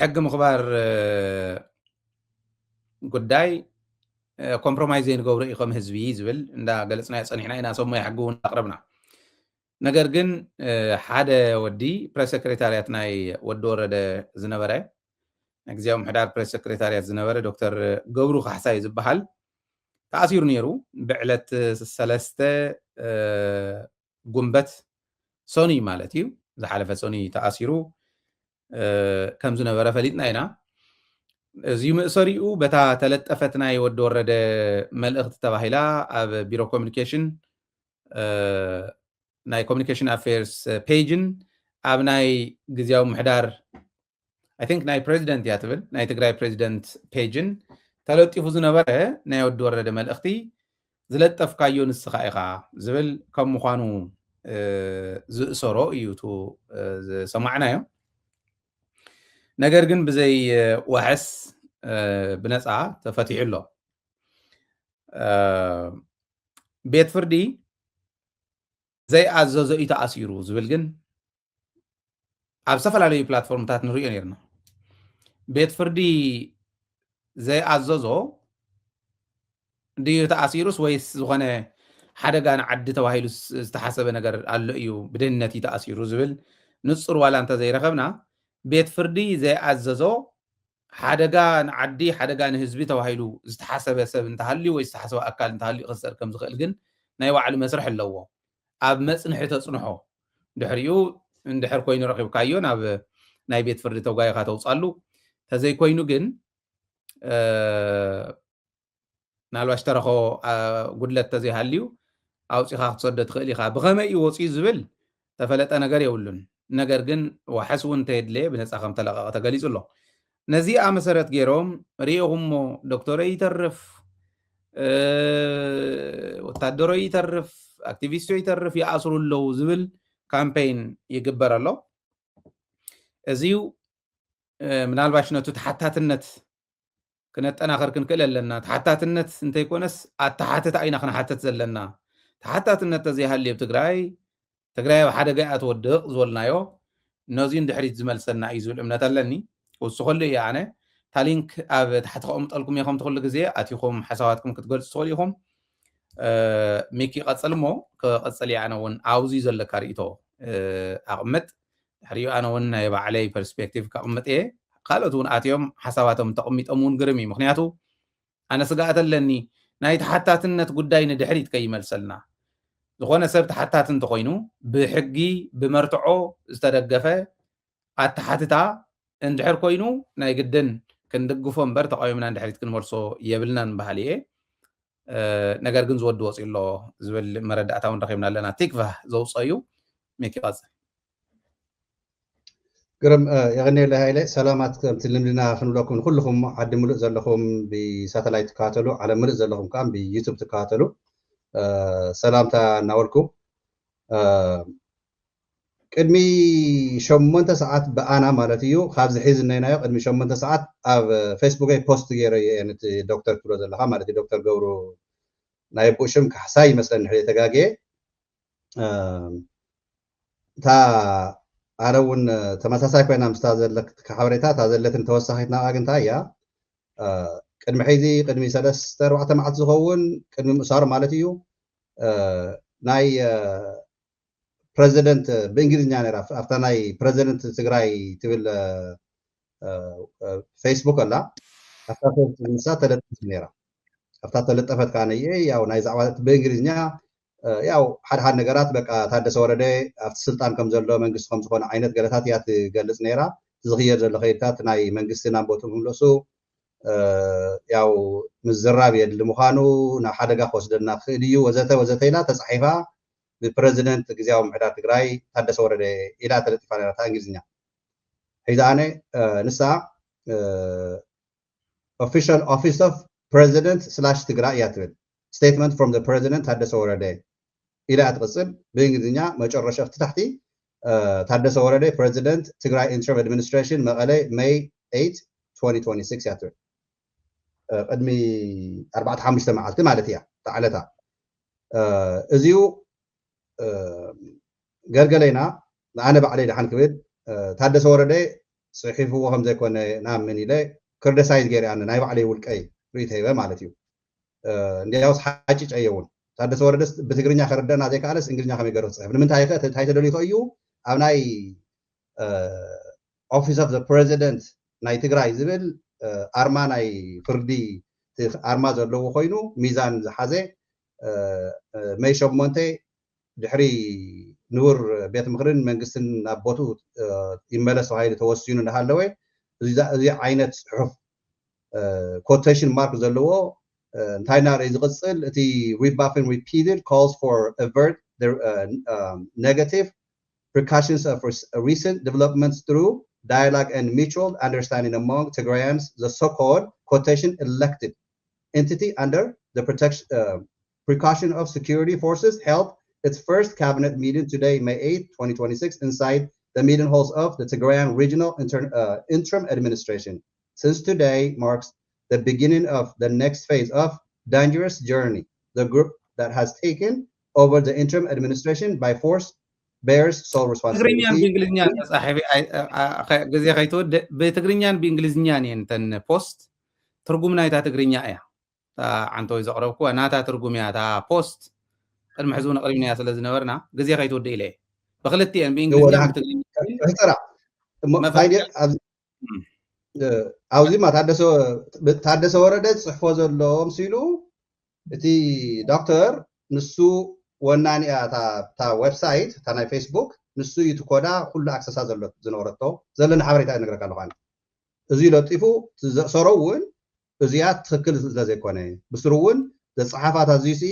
ሕጊ ምኽባር ጉዳይ ኮምፕሮማይዝ ዘይንገብሩ ኢኹም ህዝቢ ዝብል እንዳገለጽናዮ ጸኒሕና ኢና ሰሞይ ሕጊ እውን ኣቕረብና ነገር ግን ሓደ ወዲ ፕሬስ ሰክሬታርያት ናይ ወዲ ወረደ ዝነበረ ግዜያዊ ምሕዳር ፕሬስ ሰክሬታርያት ዝነበረ ዶክተር ገብሩ ካሕሳይ ዝበሃል ተኣሲሩ ነይሩ ብዕለት 3 ጉንበት ሶኒ ማለት እዩ ዝሓለፈ ሶኒ ተኣሲሩ ከም ዝነበረ ፈሊጥና ኢና እዚ ምእሰሪኡ በታ ተለጠፈት ናይ ወዲ ወረደ መልእኽቲ ተባሂላ ኣብ ቢሮ ኮሚኒኬሽን ናይ ኮሚኒኬሽን ኣፌርስ ፔጅን ኣብ ናይ ግዜያዊ ምሕዳር I think ናይ ፕሬዚደንት እያ ትብል ናይ ትግራይ ፕሬዚደንት ፔጅን ተለጢፉ ዝነበረ ናይ ወዲ ወረደ መልእኽቲ ዝለጠፍካዮ ንስኻ ኢኻ ዝብል ከም ምዃኑ ዝእሰሮ እዩ ቱ ሰማዕናዮ ነገር ግን ብዘይ ዋሕስ ብነፃ ተፈቲሑ ኣሎ ቤት ፍርዲ ዘይኣዘዞ እዩ ተኣሲሩ ዝብል ግን ኣብ ዝተፈላለዩ ፕላትፎርምታት ንሪኦ ነርና ቤት ፍርዲ ዘይኣዘዞ ድዩ ተኣሲሩስ ወይስ ዝኾነ ሓደጋ ንዓዲ ተባሂሉ ዝተሓሰበ ነገር ኣሎ እዩ ብድህነት እዩ ተኣሲሩ ዝብል ንፁር ዋላ እንተዘይረኸብና ቤት ፍርዲ ዘይኣዘዞ ሓደጋ ንዓዲ ሓደጋ ንህዝቢ ተባሂሉ ዝተሓሰበ ሰብ እንተሃልዩ ወይ ዝተሓሰበ ኣካል እንተሃልዩ ክስር ከም ዝኽእል ግን ናይ ባዕሉ መስርሕ ኣለዎ ኣብ መፅንሒ ተፅንሖ ድሕሪኡ እንድሕር ኮይኑ ረኺብካዮ ናብ ናይ ቤት ፍርዲ ተጓይኻ ተውፃሉ ተዘይኮይኑ ግን ናልባሽ ተረኸ ጉድለት ተዘይሃልዩ ኣውፂኻ ክትሰዶ ትኽእል ኢኻ ብኸመይ እዩ ወፂኡ ዝብል ተፈለጠ ነገር የብሉን ነገር ግን ዋሕስ እውን እንተየድለየ ብነፃ ከም ተለቐቐ ተገሊጹ ኣሎ ነዚኣ መሰረት ገይሮም ሪኢኹሞ ዶክተሮ ይተርፍ ወታደሮ ይተርፍ ኣክቲቪስቶ ይተርፍ ይኣስሩ ኣለዉ ዝብል ካምፔይን ይግበር ኣሎ እዚዩ ምናልባሽ ነቱ ተሓታትነት ክነጠናኸር ክንክእል ኣለና ተሓታትነት እንተይኮነስ ኣተሓትት ኣይና ክነሓትት ዘለና ተሓታትነት ተዘይሃልዩ ትግራይ ኣብ ሓደጋ እያ ትወድቕ ዝበልናዮ ነዚኡ ድሕሪት ዝመልሰና እዩ ዝብል እምነት ኣለኒ ወሱ ኩሉ እያ ኣነ ታሊንክ ኣብ ታሕቲ ከቕምጠልኩም ኢኹም ትኩሉ ግዜ ኣቲኹም ሓሳባትኩም ክትገልፁ ትኽእሉ ኢኹም ሚኪ ይቐፅል እሞ ክቐፅል እየ ኣነ እውን ኣብዚ ዘለካ ርእቶ ኣቕምጥ ድሕሪኡ ኣነ እውን ናይ ባዕለይ ፐርስፔክቲቭ ከቕምጥ እየ ካልኦት እውን ኣትዮም ሓሳባቶም ተቐሚጦም እውን ግርም እዩ ምክንያቱ ኣነ ስጋኣት ኣለኒ ናይ ተሓታትነት ጉዳይ ንድሕሪት ከይመልሰልና ዝኾነ ሰብ ተሓታት እንተኮይኑ ብሕጊ ብመርትዖ ዝተደገፈ ኣተሓትታ እንድሕር ኮይኑ ናይ ግድን ክንድግፎ እምበር ተቃዊምና እንድሕሪት ክንመልሶ የብልናን ባህል እየ ነገር ግን ዝወዲ ወፂኡ ኣሎ ዝብል መረዳእታ እውን ረኺብና ኣለና ቲክቫህ ዘውፅኦ እዩ ሚኪ ይቐፅል قرم يغني له هاي سلامات تلمنا خنولكم كلكم عد ملء زلكم بساتلايت تكاتلو على ملء زلكم كان بيوتيوب تكاتلو سلامتا ناولكم قدمي 8 ساعات بأنا مالتيو خابز حيزنا ينايو قدمي 8 ساعات اب فيسبوك بوست غيري يعني دكتور كلو زلها مالتي دكتور غورو نايبوشم كحساي مثلا حي تغاغي تا አረውን ተመሳሳይ ኮይና ምስተዘለክ ከሐበሬታ ታዘለትን ተወሳኺትና አግንታ ያ ቅድሚ ሒዚ ቅድሚ 3-4 መዓልቲ ዝኸውን ቅድሚ ምእሳር ማለት እዩ ናይ ፕሬዚደንት በእንግሊዝኛ ነራ ኣፍታ ናይ ፕሬዚደንት ትግራይ ትብል ፌስቡክ ኣላ ኣፍታ ምሳ ተለጠፈት ነራ ኣፍታ ተለጠፈት ካነየ ያው ናይ ዛዕባ በእንግሊዝኛ ያው ሓደ ነገራት በቃ ታደሰ ወረደ ኣብቲ ስልጣን ከም ዘሎ መንግስቲ ከም ዝኾነ ዓይነት ገለታት እያ ትገልጽ ነራ ዝኽየድ ዘሎ ኸይድታት ናይ መንግስቲ ናብ ቦቱ ክምለሱ ያው ምዝራብ የድሊ ምዃኑ ናብ ሓደጋ ክወስደና ክእል እዩ ወዘተ ወዘተ ኢላ ተጻሒፋ ብፕሬዚደንት ግዜያዊ ምሕዳር ትግራይ ታደሰ ወረደ ኢላ ተለጢፋ ነራ እንግሊዝኛ ሒዛ ኣነ ንሳ official office of president / ትግራይ እያ ትብል statement from the president ታደሰ ወረደ ኢላ አትቀጽል በእንግሊዝኛ መጨረሻ ፍትታሕቲ ታደሰ ወረደ ፕሬዚደንት ትግራይ ኢንተሪም አድሚኒስትሬሽን መቀለ ሜይ 8 2026 ያትር ቅድሚ 4-5 መዓልቲ ማለት እያ ተዓለታ እዚኡ ገልገለይና ኣነ ባዕለይ ድሓን ክብል ታደሰ ወረደ صحيفو هم زي كون نعم من إلى كردسايز غير أنا نايب عليه والكأي ريت هيبة مالتيو እንዲያውስ ሓጭጭ ኣየውን ታደሰ ወረደስ ብትግርኛ ከረዳና ዘይከኣለስ እንግሊዝኛ ከመይ ገይሩ ፅሕፍ ንምንታይ ከ እንታይ ተደልዩ እዩ ኣብ ናይ ኦፊስ ኦፍ ዘ ፕሬዚደንት ናይ ትግራይ ዝብል ኣርማ ናይ ፍርዲ ኣርማ ዘለዎ ኮይኑ ሚዛን ዝሓዘ ሜይ 8 ድሕሪ ንቡር ቤት ምክርን መንግስትን ናብ ቦቱ ይመለስ ተባሂሉ ተወሲኑ እንዳሃለወ እዚ ዓይነት ፅሑፍ ኮቴሽን ማርክ ዘለዎ እንታይ ናር ዝቕፅል እቲ rebuff and repeated calls for avert the negative repercussions of recent developments through dialogue and mutual understanding among Tigrayans, the so-called quotation elected entity under the precaution of security forces held its first cabinet meeting today, May 8, 2026, inside the meeting halls of the Tigrayan Regional Interim Administration. Since today marks the beginning of the next phase of dangerous journey, the group that has taken over the interim administration by force bears sole responsibility. بتقرينيان بإنجليزيان ينتن بوست ترجمنا إذا تقرينيا إيه عنتو إذا قربكوا أنا تا ترجميا تا بوست المحزون قريبنا يا سلزنا ورنا جزية خيتو ديله بخلتي أن بإنجليزيان بتقرينيا ترى ما فايدة ኣብዚ ማ ታደሰ ወረደ ፅሕፎ ዘለዎም ሲሉ እቲ ዶክተር ንሱ ወናኒያ እታ ዌብሳይት እታ ናይ ፌስቡክ ንሱ እዩ እቲ ኮዳ ኩሉ ኣክሰሳ ዝነበረቶ ዘለና ሓበሬታ ይነግረካ ኣለኹ እዚ ለጢፉ ዘእሰሮ እውን እዚኣ ትክክል ስለዘይኮነ ብስሩ እውን ዘፀሓፋት ኣዝዩ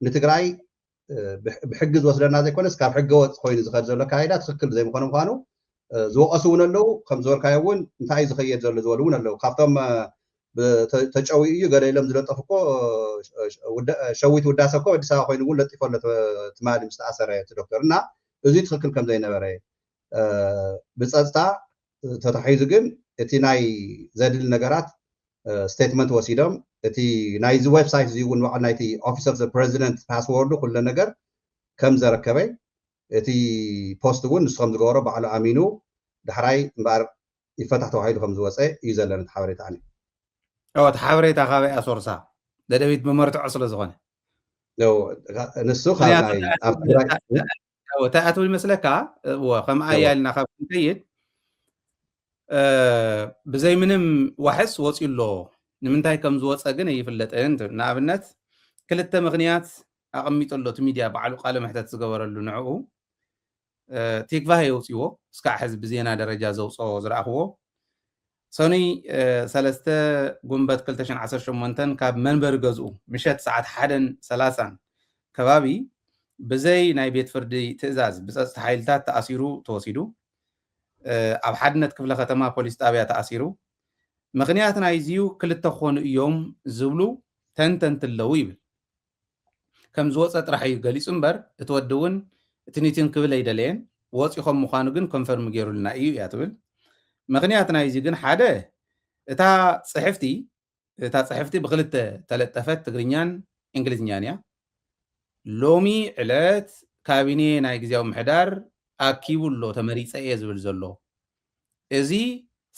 ንትግራይ ብሕጊ ዝወስደና ዘይኮነስ ካብ ሕገ ወፅ ኮይኑ ዝኸድ ዘሎ ካይዳ ትክክል ዘይምኾነ ምዃኑ ዝወቀሱ እውን ኣለዉ ከም ዝበልካዮ እውን እንታይ ዝኸየድ ዘሎ ዝበሉ እውን ኣለዉ ካብቶም ተጨዊ እዩ ገለ ኢሎም ዝለጠፉ እኮ ሸዊት ውዳሰ እኮ ኣዲስ ኣበባ ኮይኑ እውን ለጢፎ ኣሎ ትማሊ ምስ ተኣሰረ እቲ ዶክተር እና እዚ ትክክል ከም ዘይነበረ ብፀጥታ ተታሒዙ ግን እቲ ናይ ዘድሊ ነገራት ስቴትመንት ወሲዶም እቲ ናይዚ ዌብሳይት እዚ እውን በዓል ናይቲ ኦፊስ ኦፍ ዘ ፕሬዚደንት ፓስወርዱ ኩሉ ነገር ከም ዘረከበ እቲ ፖስት እውን ንስኹም ዝገበሮ ባዕሉ ኣሚኑ ድሕራይ እምበር ይፈታሕ ተባሂሉ ከም ዝወፀ እዩ ዘለና እቲ ሓበሬታ ኣነ እቲ ሓበሬታ ካበይ ኣሶርሳ ደደቢት መመርትዖ ስለ ዝኾነ ንሱ ካብ ናይ ኣብ ትግራይ እንታይ ኣትብል ይመስለካ ከም ኣያልና ካብ ክንከይድ ብዘይ ምንም ዋሕስ ወፂኡ ኣሎ ንምንታይ ከም ዝወፀ ግን ኣይፍለጥን ንኣብነት ክልተ ምክንያት ኣቐሚጡ ኣሎ እቲ ሚድያ ባዕሉ ቃለ መሕተት ዝገበረሉ ንዕኡ ቲክቫህ የውፅዎ እስካዕ ሕዚ ብዜና ደረጃ ዘውፅኦ ዝረኣኽዎ ሰኒ 3 ጉንበት 2018 ካብ መንበሪ ገዝኡ ምሸት ሰዓት 1:30 ከባቢ ብዘይ ናይ ቤት ፍርዲ ትእዛዝ ብፀፅቲ ሓይልታት ተኣሲሩ ተወሲዱ ኣብ ሓድነት ክፍለ ከተማ ፖሊስ ጣብያ ተኣሲሩ ምክንያት ናይዝዩ ክልተ ክኾኑ እዮም ዝብሉ ተንተንትለው ይብል ከም ዝወፀ ጥራሕ እዩ ገሊፁ እምበር እቲ ወዲ እውን እቲ ኒትን ክብል ኣይደለየን ወፂኾም ምዃኑ ግን ኮንፈርም ገይሩልና እዩ እያ ትብል ምክንያት ናይዚ ግን ሓደ እታ ፅሕፍቲ ብክልተ ተለጠፈት ትግርኛን እንግሊዝኛን እያ ሎሚ ዕለት ካቢኔ ናይ ግዝያዊ ምሕዳር ኣኪቡሎ ተመሪፀ እየ ዝብል ዘሎ እዚ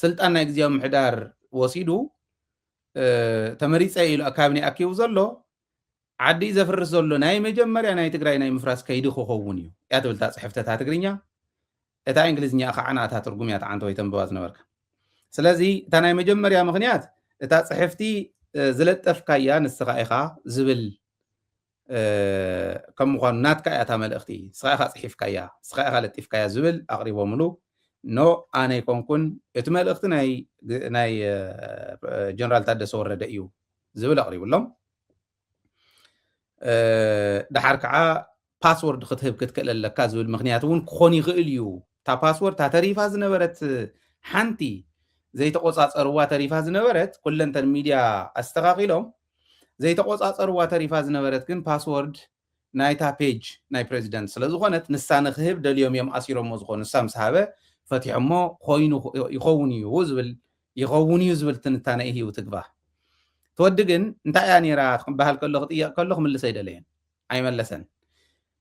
ስልጣን ናይ ግዝያዊ ምሕዳር ወሲዱ ተመሪፀ ኢሉ ካቢኔ ኣኪቡ ዘሎ ዓዲ ዘፍርስ ዘሎ ናይ መጀመርያ ናይ ትግራይ ናይ ምፍራስ ከይዲ ክኸውን እዩ እያ ትብል እታ ፅሕፍተታ ትግርኛ እታ እንግሊዝኛ ከዓ ናታ ትርጉም እያ ተዓንተ ወይ ተንብባ ዝነበርካ ስለዚ እታ ናይ መጀመርያ ምክንያት እታ ፅሕፍቲ ዝለጠፍካያ ንስኻ ኢኻ ዝብል ከም ምዃኑ ናትካ እያ እታ መልእኽቲ ንስኻ ኢኻ ፅሒፍካያ ንስኻ ኢኻ ለጢፍካያ ዝብል ኣቕሪቦምሉ ኖ ኣነ ይኮንኩን እቲ መልእኽቲ ናይ ጀነራል ታደሰ ወረደ እዩ ዝብል ኣቕሪቡሎም ድሓር ከዓ ፓስወርድ ክትህብ ክትክእል ኣለካ ዝብል ምክንያት እውን ክኾን ይኽእል እዩ እታ ፓስወርድ እታ ተሪፋ ዝነበረት ሓንቲ ዘይተቆፃፀርዋ ተሪፋ ዝነበረት ኩለንተን ሚድያ ኣስተኻኺሎም ዘይተቆፃፀርዋ ተሪፋ ዝነበረት ግን ፓስወርድ ናይታ ፔጅ ናይ ፕሬዚደንት ስለዝኾነት ንሳ ንክህብ ደልዮም እዮም ኣሲሮሞ ዝኾኑ ንሳ ምስ ሃበ ፈቲሖሞ ኮይኑ ይኸውን እዩ ዝብል ትንታነ እዩ ትግባህ ተወዲ ግን እንታይ እያ ነይራ ክበሃል ከሎ ክጥየቕ ከሎ ክምልስ ኣይደለየን ኣይመለሰን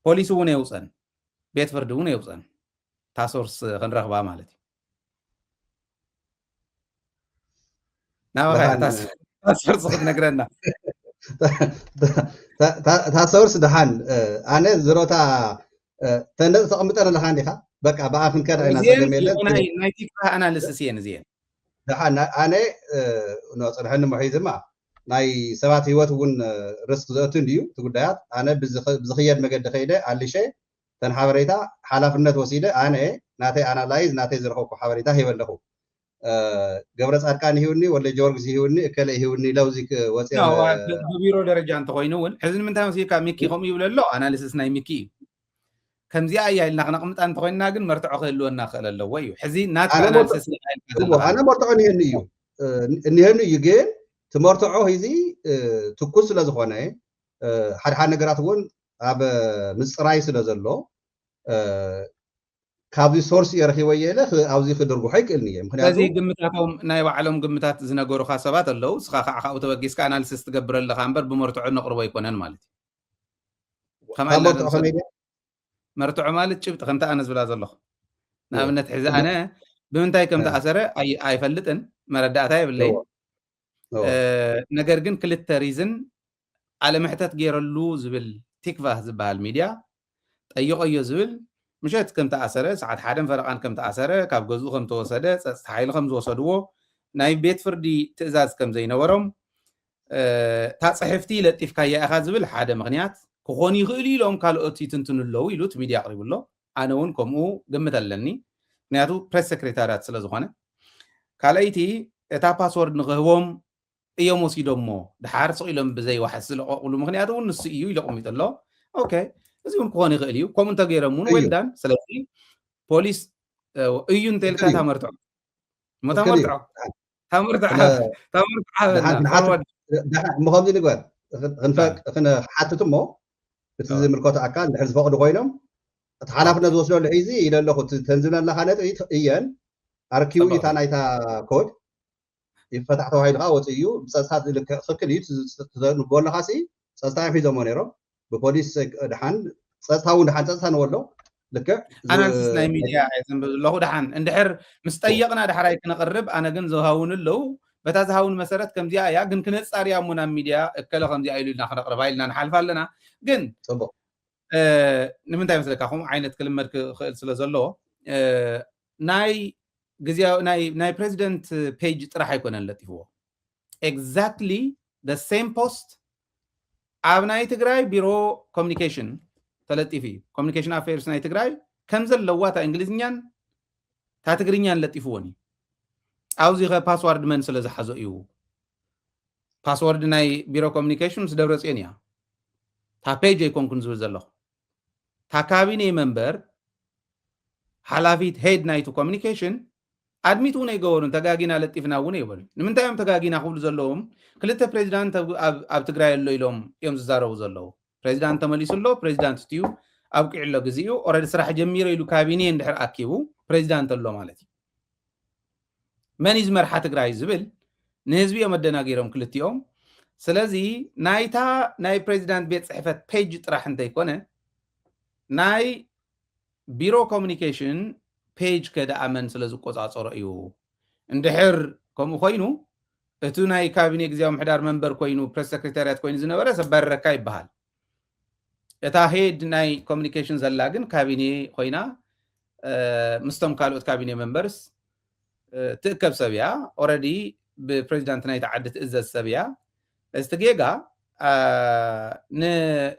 ፖሊስ እውን የውፀን ቤት ፍርዲ እውን የውፀን ታሶርስ ክንረኽባ ማለት እዩ نعم تاسر صخد نقرنا تاسورس دحان أنا زروتا تندس تقمتنا لحان ديها بقى بقى كده أنا زين يكون نايتيك أنا لسسين زين دحان أنا نوصل هن محيز ما ناي سبات هيوت ون رزق زوتون ديو تقولات أنا بزخيات مجد خيدة على شيء تنحبريتا حلفنا توسيدة أنا ناتي أنالايز ناتي زرخوك حبريتا هي ولا هو قبل أركان هيوني ولا جورج هيوني كلا هيوني لوزيك وسيل ببيرو درجة أنت خوينون حزن من تام سيكا ميكي هم يقول لا أنا لسه ناي ميكي كم زي أيه اللي نقمت أنت خوينا جن مرتع خلوا الناخل الله ويو حزين نات أنا مرتعني إني إني يجين تمرتعه هذي تكوس لزخانة حد نقرأ تقول أب مصراي سلزلو كابي سورس يرخي ويله أوزي خدرجو حيك إلني هذه قمتاتهم نايب علم قمتات زنا جورو خاصبات اللو سخاخ أو توجس كأناليسيس تقبل اللي خامبر بمرتع نقرب ويكونن مالتي مرتع مالت شفت خمسة أنا زبلاز الله نعم نتحز أنا بمنتهي كم تأثره أي فلتن مرداتها بالليل نجرجن كل التريزن على محتات غير اللوز بالتكفى زبها الميديا أي زبل مشيت كم تأثره ساعات حدا فرقان كم تأثره كاب جزء كم توصله حيل خم توصلوه نايف بيت فردي تأزاز كم زين ورم تصحفتي لطيف كايا أخذ زبل حدا مغنيات كخوني غلي لهم قالوا أتي تنتن اللو يلوت ميديا قريب الله أنا ون كمو قمت لني نياتو بريس سكرتارات سلازخانة كالايتي إتا باسورد نغهوم يوم وسيدومو دحار صيلهم بزي واحد سلقوا مغنياتو نص إيو يلقوا ميت الله أوكي زين كخوني غليو كم أنت غيرمون ويلدان سلاسي بوليس أيون تلك تامرتع ما تامرتع مخابزين نقول خنا حتى تمو بتزي ملكات أكان الحزب فقد قوينهم تحالفنا دوسلو العيزي إلى اللي خد تنزلنا لحالات إيان أركيو يتانا يتا كود يفتحتوا هاي الغاوة إيو بس هذا اللي خكلي نقول لخاسي سأستعين في زمانيرو ببوليس دحان سأستعون دحان سأستعون ولو لك أنا استثناء ميديا عايزين الله دحان اندحر مستيقنا دحر هيك نقرب أنا جن زهاون اللو بتزهاون مسارات كم دي يا جن كنت صاريا منا ميديا كلا خم دي أيلو نخرج قربايلنا نحلف لنا جن نمنتهي مثل كأخوم عينة كلمة خيل سلزلو ناي جزيا ناي president page ترى حيكون اللي هو exactly the same post أبناء تجراي بيرو communication ثلاثة فيه communication affairs ناي تجراي كم زل لواتا إنجليزيان تاتجرينيان اللي تفوني أوزي غير password من سلزة حزو إيو password ناي بيرو communications دورس إنيا تا page يكون كنزول زلو تا كابيني member حلافيت head ناي to communication أدميتون يقولون تجاجينا لطيفنا ونيبل من تايم تجاجينا خبز زلهم كلتا بريزيدنت أب تجراي اللي لهم يوم زاروا زلوا بريزيدنت مالي سلوا بريزيدنت تيو أبقى على جزيو أورد صراحة جميرة يلو كابينين دحر أكيبو بريزيدنت الله مالتي من يزمر حتى جراي زبل نهزبي أمدنا غيرهم كلتا يوم سلازي ناي بريزيدنت بيت صحفة بيج راح انت يكونه ناي بيرو كوميونيكيشن page كده أمن سلزق قصاص رأيه اندحر كم خوينو اتوناي كابيني جزيا محدار منبر كوينو بريس سكرتاريات كوين زنبرة سبر ركاي بحال اتا هيد ناي كوميونيكيشنز اللاجن كابيني خوينا مستم كالوت كابيني منبرس تركب سبيا already ببريزيدنت ناي تعدت إزاز سبيا استجيجا ن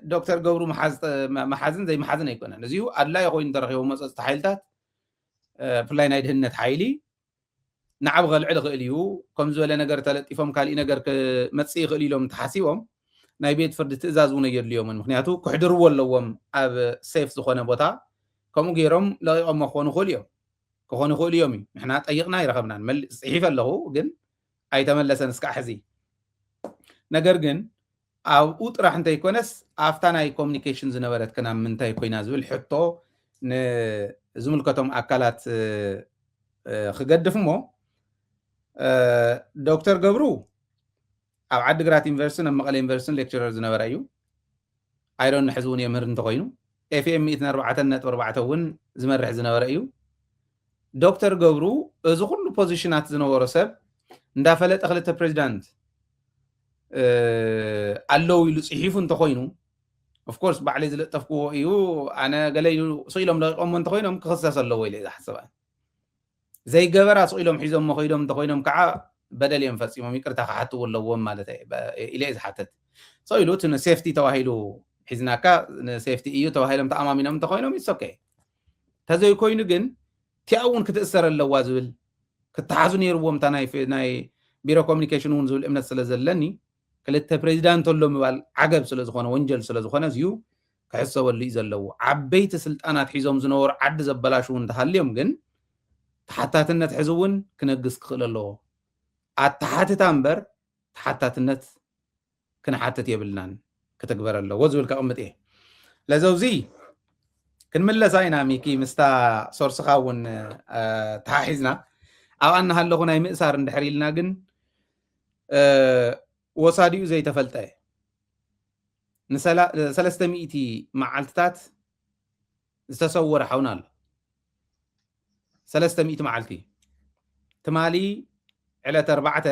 دكتور جبرو محازن زي محازن يكون نزيو أدلا يخوين درخي ومس استحيلتات فلاي نايد هنت حيلي نعب غلع غليو كم زول نجار تلت يفهم كالي نجار كمتسي غليلهم تحسيهم ناي بيت فرد تزازون يجر اليوم من مخنياتو كحدروا اللوم أب سيف زخانة بوتا كم غيرهم لا يقوم خونو خوليوم كخونو خوليومي إحنا تأيقنا يرخبنا مل صحيفة له جن أي تمل سنسك حزي نجار جن أو أوت راح أنت يكونس أفتنا أي communications نبرت كنا من تاي كويناز والحطو ن زملكتهم أكلات خجدف مو دكتور جبرو أو عد جرات إنفرسن أما قال إنفرسن ليكتشرز نبرايو أيرون حزون يمر نتقينو FM 204 نت 4 ون زمر حزنا ورأيو دكتور جبرو إذا كل بوزيشنات زنورسب እንዳፈለጠ ክልተ ፕሬዚዳንት ኣለው ኢሉ ፅሒፉ እንተኮይኑ ኦፍ ኮርስ ባዕለይ ዝለጠፍክዎ እዩ ኣነ ገለ ኢሉ ስኢሎም ለቂቆሞ እንተኮይኖም ክክሰስ ኣለዎ ኢለ ዝሓስብ ዘይገበራ ስኢሎም ሒዞም መኸይዶም እንተኮይኖም ከዓ በደል እዮም ፈፂሞም ይቅርታ ክሓትው ኣለዎም ማለት ኢለ ዝሓትት ስኢሉ እቲ ንሴፍቲ ተባሂሉ ሒዝናካ ንሴፍቲ እዩ ተባሂሎም ተኣማሚኖም እንተኮይኖም ኢትስ ኦኬ ተዘይኮይኑ ግን እቲኣ እውን ክትእሰር ኣለዋ ዝብል ክትሓዙ ነይርዎም እታ ናይ ቢሮ ኮሚኒኬሽን እውን ዝብል እምነት ስለ ዘለኒ ክልተ ፕሬዚዳንት ኣሎ ምባል ዓገብ ስለ ዝኾነ ወንጀል ስለ ዝኾነ እዚዩ ክሕሰበሉ እዩ ዘለዎ ዓበይቲ ስልጣናት ሒዞም ዝነበሩ ዓዲ ዘበላሹ እንተሃልዮም ግን ተሓታትነት ሕዚ እውን ክነግስ ክኽእል ኣለዎ ኣተሓትታ እምበር ተሓታትነት ክንሓትት የብልናን ክትግበር ኣለዎ ዝብል ከቕምጥ እየ ለዘውዚ ክንምለሳ ኢና ሚኪ ምስታ ሶርስኻ እውን ተሓሒዝና ኣብኣና ሃለኹ ናይ ምእሳር እንድሕር ኢልና ግን ወሳዲኡ ዘይተፈልጠ ን300 መዓልትታት ዝተሰወረ ሓውና ኣሎ 300 መዓልቲ ትማሊ ዕለት 4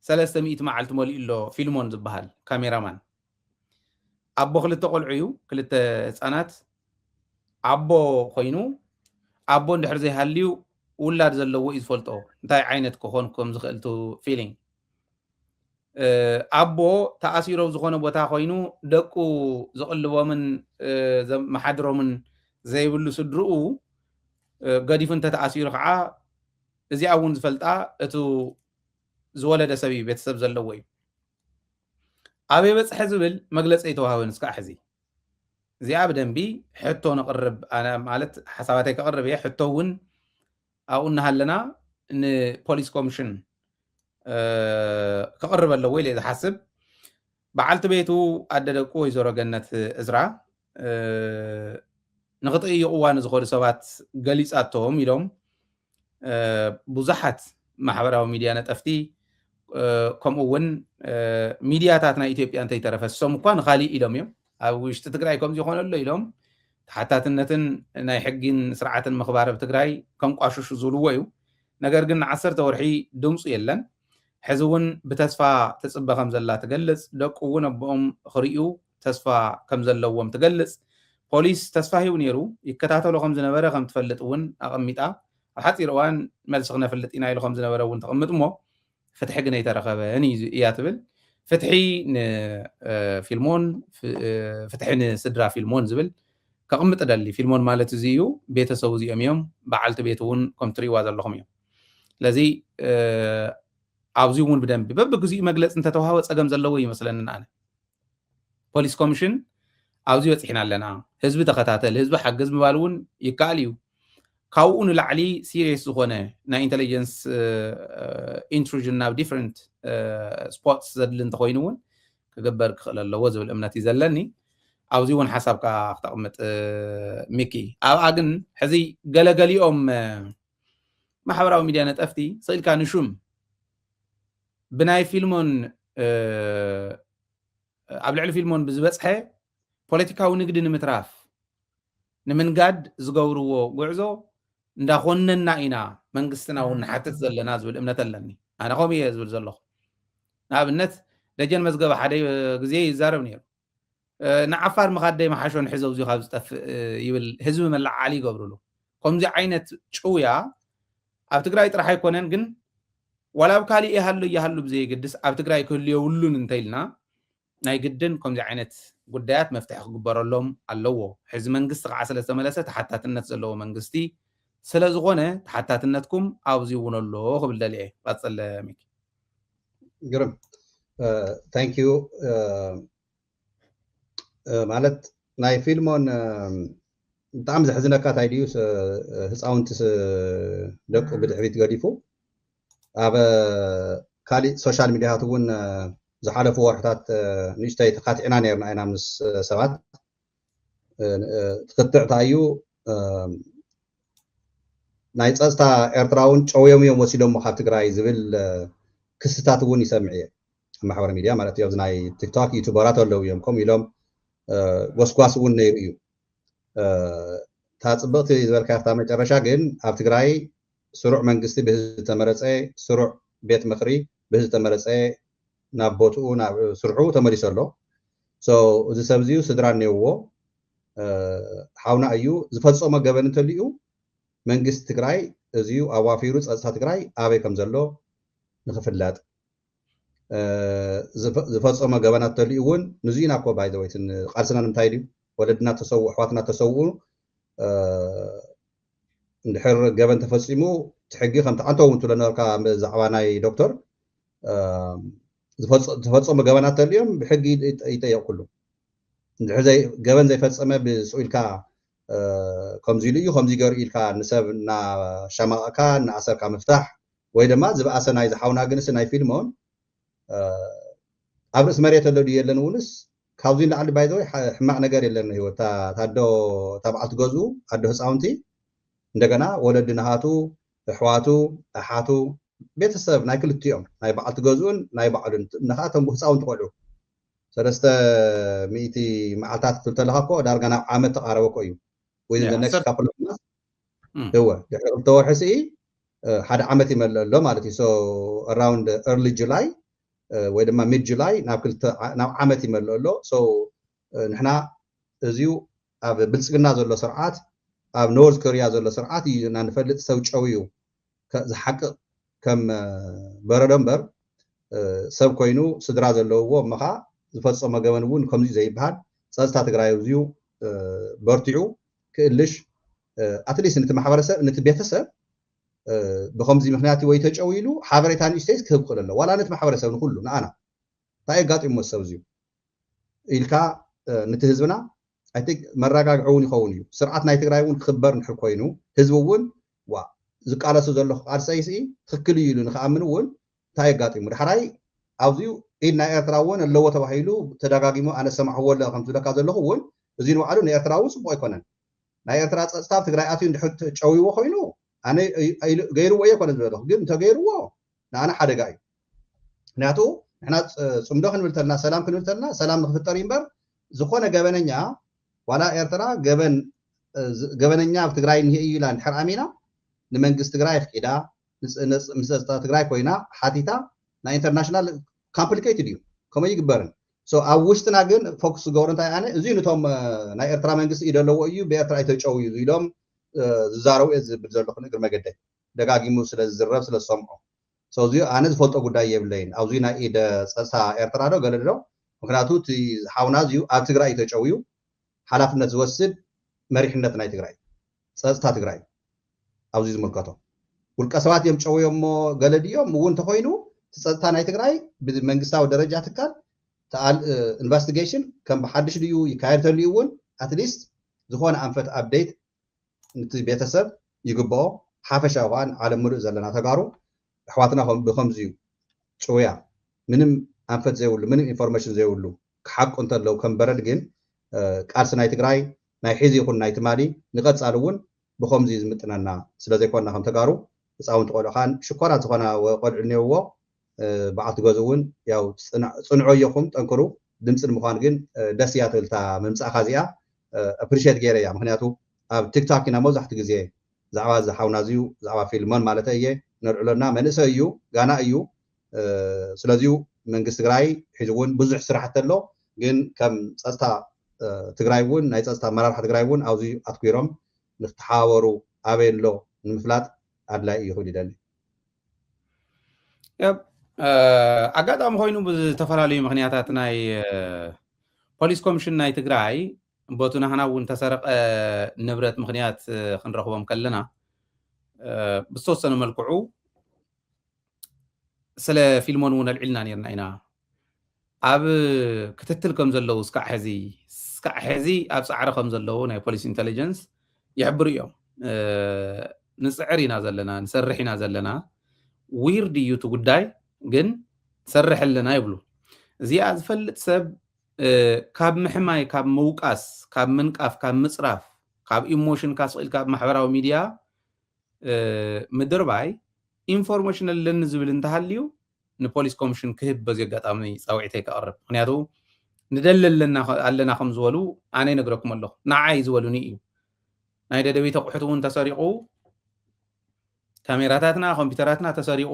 300 መዓልቲ መሊኡ ኣሎ ፊልሞን ዝበሃል ካሜራማን ኣቦ ክልተ ቆልዑ እዩ ክልተ ህፃናት ኣቦ ኮይኑ ኣቦ እንድሕር ዘይሃልዩ ውላድ ዘለዎ እዩ ዝፈልጦ እንታይ ዓይነት ክኾን ከም ዝኽእል ቱ ፊሊንግ ኣቦ ተኣሲሮም ዝኾነ ቦታ ኮይኑ ደቁ ዘቕልቦምን መሓድሮምን ዘይብሉ ስድርኡ ገዲፉ እንተተኣሲሩ ከዓ እዚኣ እውን ዝፈልጣ እቲ ዝወለደ ሰብ እዩ ቤተሰብ ዘለዎ እዩ ኣበይ በፅሐ ዝብል መግለፂ የተዋሃበን እስካዕ ሕዚ እዚኣ ብደንቢ ሕቶ ነቕርብ ኣነ ማለት ሓሳባተይ ከቕርብ እየ ሕቶ እውን ኣብኡ እናሃለና ንፖሊስ ኮሚሽን ከቕርብ ኣለዎ ኢለ ዝሓስብ በዓልቲ ቤቱ ኣደ ደቁ ወይዘሮ ገነት እዝራ ንኽጥይቕዋ ንዝኸዱ ሰባት ገሊፃቶም ኢሎም ብዙሓት ማሕበራዊ ሚድያ ነጠፍቲ ከምኡ እውን ሚድያታት ናይ ኢትዮጵያ እንተይተረፈሶም እኳ ንኻሊእ ኢሎም እዮም ኣብ ውሽጢ ትግራይ ከምዚ ይኾነ ኣሎ ኢሎም ተሓታትነትን ናይ ሕጊን ስርዓትን ምኽባር ኣብ ትግራይ ከምቋሽሹ ዝብልዎ እዩ ነገር ግን ን10 ወርሒ ድምፁ የለን ሕዚ እውን ብተስፋ ትፅበ ከም ዘላ ትገልፅ ደቁ እውን ኣቦኦም ክርዩ ተስፋ ከም ዘለዎም ትገልፅ ፖሊስ ተስፋ ሂቡ ነይሩ ይከታተሎ ከም ዝነበረ ከም ትፈልጥ እውን ኣቐሚጣ ኣብ ሓፂር እዋን መልሲ ክነፍልጥ ኢና ኢሉ ከም ዝነበረ እውን ተቐምጥ እሞ ፍትሒ ግን ኣይተረኸበን እያ ትብል ፍትሒ ንፊልሞን ፍትሒ ንስድራ ፊልሞን ዝብል ከቕምጥ ደሊ ፊልሞን ማለት እዚ እዩ ቤተሰቡ እዚኦም እዮም በዓልቲ ቤት እውን ከም ትሪእዋ ዘለኹም እዮም ስለዚ ኣብዚ እውን ብደንቢ በብግዚኡ መግለፂ እንተተዋሃበ ፀገም ዘለዎ ይመስለኒ ኣነ ፖሊስ ኮሚሽን ኣብዚ በፂሕና ኣለና ህዝቢ ተኸታተል ህዝቢ ሓገዝ ምባል እውን ይከኣል እዩ ካብኡ ንላዕሊ ሲሪየስ ዝኾነ ናይ ኢንተሊጀንስ ኢንትሩዥን ናብ ዲፍረንት ስፖትስ ዘድሊ እንተኮይኑ እውን ክግበር ክኽእል ኣለዎ ዝብል እምነት እዩ ዘለኒ ኣብዚ እውን ሓሳብካ ክተቕምጥ ሚኪ ኣብኣ ግን ሕዚ ገለገሊኦም ማሕበራዊ ሚድያ ነጠፍቲ ስኢልካ ንሹም ብናይ ፊልሞን ኣብ ልዕሊ ፊልሞን ብዝበፅሐ ፖለቲካዊ ንግዲ ንምትራፍ ንምንጋድ ዝገብርዎ ጉዕዞ እንዳኾነና ኢና መንግስትና እውን ንሓትት ዘለና ዝብል እምነት ኣለኒ ኣነ ከምኡ እየ ዝብል ዘለኹ ንኣብነት ደጀን መዝገበ ሓደ ግዜ ይዛረብ ነይሩ ንዓፋር መኻደይ መሓሾን ሒዘው እዚኡ ካብ ዝጠፍእ ይብል ህዝቢ መላዓሊ ይገብርሉ ከምዚ ዓይነት ጭውያ ኣብ ትግራይ ጥራሕ ኣይኮነን ግን ዋላ ኣብ ካሊእ ይሃሉ ብዘይግድስ ኣብ ትግራይ ክህሉ የብሉን እንተኢልና ናይ ግድን ከምዚ ዓይነት ጉዳያት መፍትሒ ክግበረሎም ኣለዎ ሕዚ መንግስቲ ከዓ ስለ ዝተመለሰ ተሓታትነት ዘለዎ መንግስቲ ስለ ዝኾነ ተሓታትነትኩም ኣብዚ እውን ኣሎ ክብል ደልየ ባፀለ ሚኪ ግርም ታንክ ዩ ማለት ናይ ፊልሞን ብጣዕሚ ዘሕዝነካ እንታይ ድዩ ህፃውንቲ ደቁ ብድሕሪት ገዲፉ ኣብ ካሊእ ሶሻል ሚድያታት እውን ዝሓለፉ ወርሕታት ንእሽተይ ተኻቲዕና ነርና ኢና ምስ ሰባት ትክትዕታ እዩ ናይ ፀጥታ ኤርትራውን ጨውዮም እዮም ወሲዶሞ ካብ ትግራይ ዝብል ክስታት እውን ይሰምዕ እየ ኣብ ማሕበራዊ ሚድያ ማለት እዩ ናይ ቲክቶክ ዩቱበራት ኣለው እዮም ከምኡ ኢሎም ጎስጓስ እውን ነይሩ እዩ እታ ፅብቕቲ ዝበልካ እታ መጨረሻ ግን ኣብ ትግራይ ስሩዕ መንግስቲ ብህዝቢ ዝተመረፀ ስሩዕ ቤት ምክሪ بهز تمرسه نابوتو ناب سرعو تمريسلو سو እዚ ሰብዚዩ ስድራ ነይዎ ሓውና እዩ ዝፈጸመ ገበን እንተልዩ መንግስቲ ትግራይ እዚዩ ኣዋፊሩ ጸጥታ ትግራይ ኣበይ ከም ዘሎ ንኽፍለጥ ዝፈጸመ ገበናት እንተልዩ እውን ንዙይና እኮ ባይ ዘ ወይ ቃልስና ንምንታይ ድዩ ወለድና ተሰውኡ ኣሕዋትና ተሰውኡ እንድሕር ገበን ተፈጺሙ ትሕጊ ከምቲ አንተ እውን ትብለነበርካ ብዛዕባ ናይ ዶክተር ዝፈጸመ ገበናት እንተልዮም ብሕጊ ይጠየቅ ኩሉ እንድሕር ገበን ዘይፈጸመ ብስኡልካ ከምዚ ኢሉ እዩ ከምዚ ገይሩ ኢልካ ንሰብ እናሸማቐካ እናኣሰርካ ምፍታሕ ወይ ድማ ዝበኣሰ ናይ ዝሓውና ግንስ ናይ ፊልሞን ኣብ ርእሲ መሬት ኣሎ ድዩ የለን እውንስ ካብዚ ንላዕሊ ባይ ዘ ወይ ሕማቕ ነገር የለን ህይወት ታዶ ተባዕልቲ ገዝኡ ኣዶ ህፃውንቲ እንደገና ወለዲ ናሃቱ ኣሕዋቱ ኣሓቱ ቤተሰብ ናይ ክልቲኦም ናይ በዓልቲ ገዝኡን ናይ ባዕሉን ንኻቶም ህፃውንቲ ቆልዑ 300 መዓልታት ትልተለኻ እኮ ዳርጋ ናብ ዓመት ተቃረበ እኮ እዩ within the next couple of months هو ተወርሒ ሲ ሓደ ዓመት ይመልእ ኣሎ ማለት እዩ so around early July ወይ ድማ mid July ናብ ዓመት ይመልእ ኣሎ so ንሕና እዚዩ ኣብ ብልጽግና ዘሎ ስርዓት ኣብ ኖርዝ ኮሪያ ዘሎ ስርዓት እዩ እና ንፈልጥ ሰው ጨውዩ ዝሓቅቕ ከም በረዶ እምበር ሰብ ኮይኑ ስድራ ዘለውዎ መኻ ዝፈጸመ ገበን እውን ከምዚ ዘይበሃል ጸጥታ ትግራይ እዚዩ በርቲዑ ክእልሽ ኣትሊስት ነቲ ማሕበረሰብ ነቲ ቤተሰብ ብከምዚ ምክንያት ወይ ተጨዊሉ ሓበሬታ ንእሽተይ ክህብ ክእል ኣሎ ዋላ ነቲ ማሕበረሰብ ንኩሉ ንኣና እንታይ ኣጋጢሙ ሰብ እዚዩ ኢልካ ነቲ ህዝብና ኣይ ቲንክ መረጋግዒ እውን ይኸውን እዩ ስርዓት ናይ ትግራይ እውን ክኽበር ንድሕር ኮይኑ ህዝቢ እውን ዋ ዝቃለሱ ዘሎ ቃልሰይሲ ትክክል እዩ ኢሉ ንክኣምን እውን እንታይ ኣጋጢሙ ድሕራይ ኣብዚዩ ኢድ ናይ ኤርትራ እውን ኣለዎ ተባሂሉ ተደጋጊሙ ኣነ ሰማዕዎ ኣሎ ከም ትብለካ ዘለኹ እውን እዚ ንባዕሉ ንኤርትራ እውን ፅቡቅ ኣይኮነን ናይ ኤርትራ ጸጥታ ትግራይ ኣትዩ እንድሕር ጨዊዎ ኮይኑ ኣነ ገይርዎ እየ ኮነ ዝበለኹ ግን እንተገይርዎ ንኣነ ሓደጋ እዩ ምክንያቱ ንሕና ፅምዶ ክንብል ተለና ሰላም ክንብል ተለና ሰላም ንክፍጠር እምበር ዝኾነ ገበነኛ ዋላ ኤርትራ ገበነኛ ኣብ ትግራይ እንሄ እዩ ኢላ እንድሕር ኣሚና ንመንግስቲ ትግራይ ኣፍቂዳ ምስ ጸጥታ ትግራይ ኮይና ሓቲታ ናይ ኢንተርናሽናል ኮምፕሊኬትድ እዩ ከመይ ይግበርን so ኣብ ውሽጥና ግን ፎክስ ዝገብሩ እንታይ ኣነ እዚ ነቶም ናይ ኤርትራ መንግስቲ ኢደለዎ እዩ ብኤርትራ ይተጨው እዩ ኢሎም ዝዛረቡ ዝብል ዘለኹ እግር መገደይ ደጋጊሙ ስለ ዝዝረብ ስለ ዝሰምዖ so እዚ ኣነ ዝፈልጦ ጉዳይ የብለይን ኣብዚ ናይ ኢደ ጸጥታ ኤርትራ ዶ ገለ ዶ ምክንያቱ እቲ ሓውና እዚዩ ኣብ ትግራይ ይተጨው እዩ ሓላፍነት ዝወስድ መሪሕነት ናይ ትግራይ ጸጥታ ትግራይ ኣብዚ ዝምልከቶ ውልቀ ሰባት እዮም ጨውዮም ገለ ድዮም እውን ተኮይኑ ጸጥታ ናይ ትግራይ ብመንግስታዊ ደረጃ ትካል ተኣል ኢንቨስቲጌሽን ከም ብሓድሽ ድዩ ይካየድ ተልዩ እውን ኣትሊስት ዝኾነ ኣንፈት ኣፕዴት ነቲ ቤተሰብ ይግብኦ ሓፈሻዊ ኳን ዓለም ሙሉእ ዘለና ተጋሩ ኣሕዋትና ብከምዚ እዩ ጭውያ ምንም ኣንፈት ዘይብሉ ምንም ኢንፎርሜሽን ዘይብሉ ክሓቁ እንተለው ከም በረድ ግን ቃልሲ ናይ ትግራይ ናይ ሒዚ ይኹን ናይ ትማሊ ንቐጻሊ እውን ብከምዚ ዝምጥነና ስለ ዘይኮንና ከም ተጋሩ ህፃውንቲ ቆልዑኻን ሽኮራት ዝኾነ ቆልዑ እኒአዎ በዓልቲ ገዝኡ እውን ያው ፅንዖ ኢኹም ጠንክሩ ድምፂ ንምዃን ግን ደስ እያ ትብልታ ምምፃእኻ እዚኣ ኣፕሪሼት ገይረ እያ ምክንያቱ ኣብ ቲክቶክ ኢና መብዛሕትኡ ግዜ ዛዕባ ዝሓውና እዚዩ ዛዕባ ፊልሞን ማለት እየ ነልዕለና መንእሰይ እዩ ጋና እዩ ስለዚዩ መንግስቲ ትግራይ ሒዙ እውን ብዙሕ ስራሕቲ ኣሎ ግን ከም ጸጥታ ትግራይ እውን ናይ ጸጥታ ኣመራርሓ ትግራይ እውን ኣብዚ ኣትኩሮም ንክተሓባበሩ ኣበይ ኣሎ ንምፍላጥ ኣድላይ እዩ ክብል ይደሊ ኣጋጣሚ ኮይኑ ብዝተፈላለዩ ምክንያታት ናይ ፖሊስ ኮሚሽን ናይ ትግራይ ቦቱ ናህና እውን ተሰረቀ ንብረት ምክንያት ክንረክቦም ከለና ብዝተወሰነ መልክዑ ስለ ፊልሞን እውን ኣልዒልና ነርና ኢና ኣብ ክትትል ከም ዘለው እስካዕ ሕዚ ኣብ ፃዕሪ ከም ዘለው ናይ ፖሊስ ኢንቴሊጀንስ ይሕብሩ እዮም ንፅዕር ኢና ዘለና ንሰርሕ ኢና ዘለና ዊርድ እዩ እቲ ጉዳይ ግን ሰርሕ ኣለና ይብሉ እዚኣ ዝፈልጥ ሰብ ካብ ምሕማይ ካብ ምውቃስ ካብ ምንቃፍ ካብ ምፅራፍ ካብ ኢሞሽን ካስኢልካ ማሕበራዊ ሚድያ ምድርባይ ኢንፎርሜሽን ኣለኒ ዝብል እንተሃልዩ ንፖሊስ ኮሚሽን ክህብ በዚ ኣጋጣሚ ፀውዒተይ ከቕርብ ምክንያቱ ንደለለና ኣለና ከም ዝበሉ ኣነ ይነግረኩም ኣለኹ ንዓይ ዝበሉኒ እዩ ናይ ደደቤት ኣቑሑት እውን ተሰሪቑ ካሜራታትና ኮምፒውተራትና ተሰሪቑ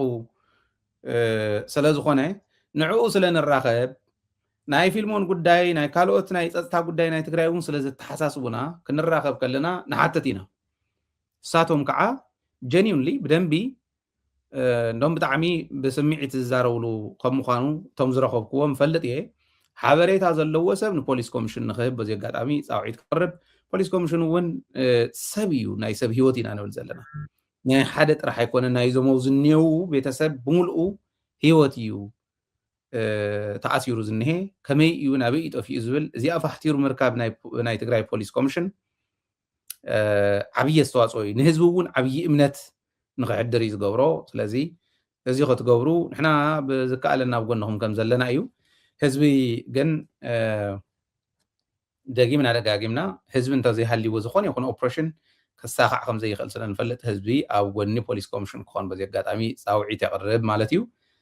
ስለዝኾነ ንዕኡ ስለንራኸብ ናይ ፊልሞን ጉዳይ ናይ ካልኦት ናይ ፀጥታ ጉዳይ ናይ ትግራይ እውን ስለዝተሓሳስቡና ክንራኸብ ከለና ንሓተት ኢና ንሳቶም ከዓ ጀኒውንሊ ብደንቢ እንደም ብጣዕሚ ብስምዒት ዝዛረብሉ ከም ምዃኑ እቶም ዝረኸብክዎም ፈልጥ እየ ሓበሬታ ዘለዎ ሰብ ንፖሊስ ኮሚሽን ንክህብ በዚ ኣጋጣሚ ፃውዒት ክቅርብ ፖሊስ ኮሚሽን እውን ሰብ እዩ ናይ ሰብ ሂወት ኢና ንብል ዘለና ናይ ሓደ ጥራሕ ኣይኮነን ናይ ዞም ዝኔው ቤተሰብ ብምልኡ ሂወት እዩ ተኣሲሩ ዝንሄ ከመይ እዩ ናበይ ይጠፍኡ ዝብል እዚኣ ፋሕቲሩ ምርካብ ናይ ትግራይ ፖሊስ ኮሚሽን ዓብይ ኣስተዋፅኦ እዩ ንህዝቢ እውን ዓብይ እምነት ንክሕድር እዩ ዝገብሮ ስለዚ እዚ ክትገብሩ ንሕና ብዝከኣለና ብጎንኹም ከም ዘለና እዩ ህዝቢ ግን ደጊምና ደጋጊምና ህዝቢ እንተዘይሃልይዎ ዝኾነ ይኹን ኦፕሬሽን ክሳኻዕ ከም ዘይኽእል ስለንፈልጥ ህዝቢ ኣብ ጎኒ ፖሊስ ኮሚሽን ክኾን በዚ ኣጋጣሚ ፃውዒት የቕርብ ማለት እዩ